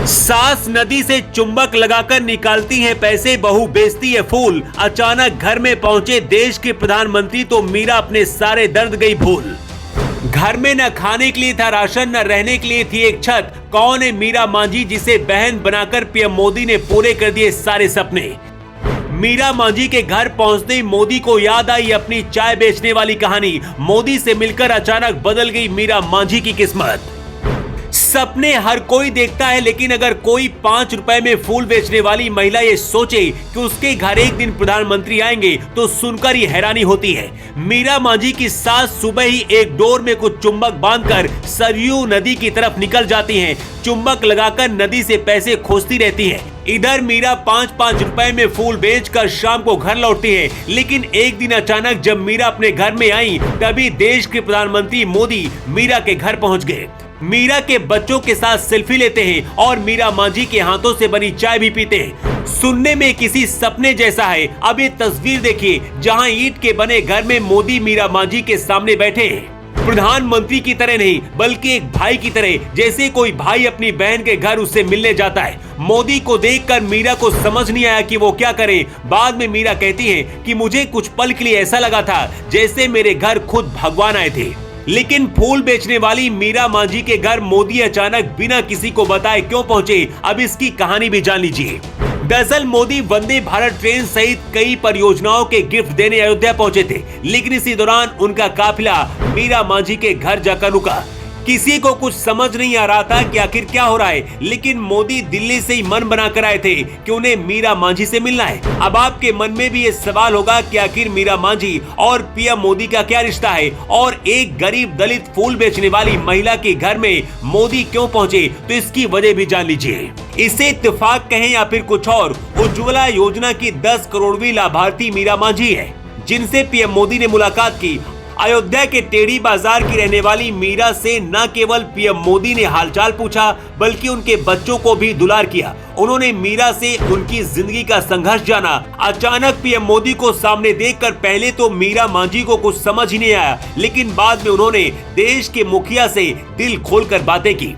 सास नदी से चुंबक लगाकर निकालती हैं पैसे, बहू बेचती है फूल। अचानक घर में पहुंचे देश के प्रधानमंत्री तो मीरा अपने सारे दर्द गई भूल। घर में न खाने के लिए था राशन, न रहने के लिए थी एक छत। कौन है मीरा मांझी जिसे बहन बनाकर पीएम मोदी ने पूरे कर दिए सारे सपने। मीरा मांझी के घर पहुंचते ही मोदी को याद आई अपनी चाय बेचने वाली कहानी। मोदी से मिलकर अचानक बदल गई मीरा मांझी की किस्मत। सपने हर कोई देखता है, लेकिन अगर कोई 5 रुपए में फूल बेचने वाली महिला ये सोचे कि उसके घर एक दिन प्रधानमंत्री आएंगे तो सुनकर ही हैरानी होती है। मीरा मांझी की सास सुबह ही एक डोर में कुछ चुंबक बांधकर सरयू नदी की तरफ निकल जाती हैं। चुंबक लगाकर नदी से पैसे खोजती रहती हैं। इधर मीरा 5-5 रुपए में फूल बेचकर शाम को घर लौटती है। लेकिन एक दिन अचानक जब मीरा अपने घर में आई तभी देश के प्रधानमंत्री मोदी मीरा के घर पहुंच गए। मीरा के बच्चों के साथ सेल्फी लेते हैं और मीरा मांझी के हाथों से बनी चाय भी पीते हैं। सुनने में किसी सपने जैसा है। अब ये तस्वीर देखिए जहां ईंट के बने घर में मोदी मीरा मांझी के सामने बैठे हैं। प्रधानमंत्री की तरह नहीं बल्कि एक भाई की तरह, जैसे कोई भाई अपनी बहन के घर उससे मिलने जाता है। मोदी को देखकर मीरा को समझ नहीं आया कि वो क्या करे। बाद में मीरा कहती है कि मुझे कुछ पल के लिए ऐसा लगा था जैसे मेरे घर खुद भगवान आए थे। लेकिन फूल बेचने वाली मीरा मांझी के घर मोदी अचानक बिना किसी को बताए क्यों पहुंचे, अब इसकी कहानी भी जान लीजिए। दरअसल मोदी वंदे भारत ट्रेन सहित कई परियोजनाओं के गिफ्ट देने अयोध्या पहुंचे थे, लेकिन इसी दौरान उनका काफिला मीरा मांझी के घर जाकर रुका। किसी को कुछ समझ नहीं आ रहा था कि आखिर क्या हो रहा है, लेकिन मोदी दिल्ली से ही मन बनाकर आए थे कि उन्हें मीरा मांझी से मिलना है। अब आपके मन में भी ये सवाल होगा कि आखिर मीरा मांझी और पीएम मोदी का क्या रिश्ता है और एक गरीब दलित फूल बेचने वाली महिला के घर में मोदी क्यों पहुंचे, तो इसकी वजह भी जान लीजिए। इसे इत्तेफाक कहें या फिर कुछ और, उज्ज्वला योजना की 10 करोड़वीं लाभार्थी मीरा मांझी है, जिनसे पीएम मोदी ने मुलाकात की। अयोध्या के टेढ़ी बाजार की रहने वाली मीरा से न केवल पीएम मोदी ने हालचाल पूछा बल्कि उनके बच्चों को भी दुलार किया। उन्होंने मीरा से उनकी जिंदगी का संघर्ष जाना। अचानक पीएम मोदी को सामने देखकर पहले तो मीरा मांझी को कुछ समझ ही नहीं आया, लेकिन बाद में उन्होंने देश के मुखिया से दिल खोलकर बातें की।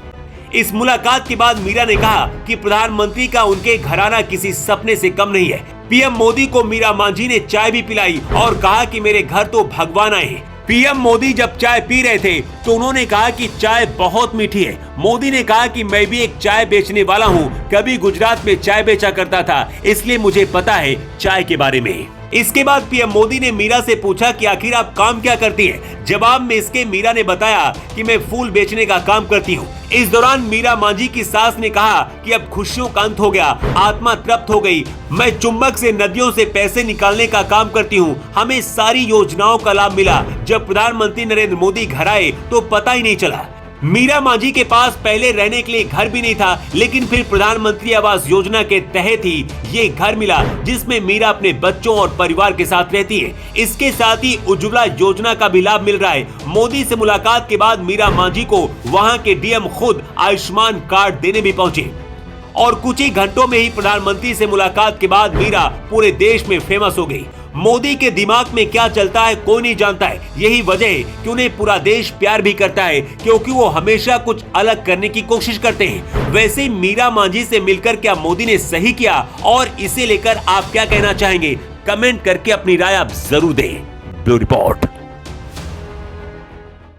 इस मुलाकात के बाद मीरा ने कहा कि प्रधानमंत्री का उनके घराना किसी सपने से कम नहीं है। पीएम मोदी को मीरा मांझी ने चाय भी पिलाई और कहा कि मेरे घर तो भगवान आए हैं। पीएम मोदी जब चाय पी रहे थे तो उन्होंने कहा कि चाय बहुत मीठी है। मोदी ने कहा कि मैं भी एक चाय बेचने वाला हूँ, कभी गुजरात में चाय बेचा करता था, इसलिए मुझे पता है चाय के बारे में। इसके बाद पीएम मोदी ने मीरा से पूछा कि आखिर आप काम क्या करती हैं? जवाब में इसके मीरा ने बताया कि मैं फूल बेचने का काम करती हूँ। इस दौरान मीरा मांझी की सास ने कहा कि अब खुशियों का अंत हो गया, आत्मा तृप्त हो गई। मैं चुंबक से नदियों से पैसे निकालने का काम करती हूँ। हमें सारी योजनाओं का लाभ मिला। जब प्रधानमंत्री नरेंद्र मोदी घर आए तो पता ही नहीं चला। मीरा मांझी के पास पहले रहने के लिए घर भी नहीं था, लेकिन फिर प्रधानमंत्री आवास योजना के तहत ही ये घर मिला, जिसमें मीरा अपने बच्चों और परिवार के साथ रहती है। इसके साथ ही उज्ज्वला योजना का भी लाभ मिल रहा है। मोदी से मुलाकात के बाद मीरा मांझी को वहां के डीएम खुद आयुष्मान कार्ड देने भी पहुंचे और कुछ ही घंटों में ही प्रधानमंत्री से मुलाकात के बाद मीरा पूरे देश में फेमस हो गई। मोदी के दिमाग में क्या चलता है कोई नहीं जानता है। यही वजह है कि उन्हें पूरा देश प्यार भी करता है, क्योंकि वो हमेशा कुछ अलग करने की कोशिश करते हैं। वैसे मीरा मांझी से मिलकर क्या मोदी ने सही किया, और इसे लेकर आप क्या कहना चाहेंगे? कमेंट करके अपनी राय आप जरूर दें। Bureau report.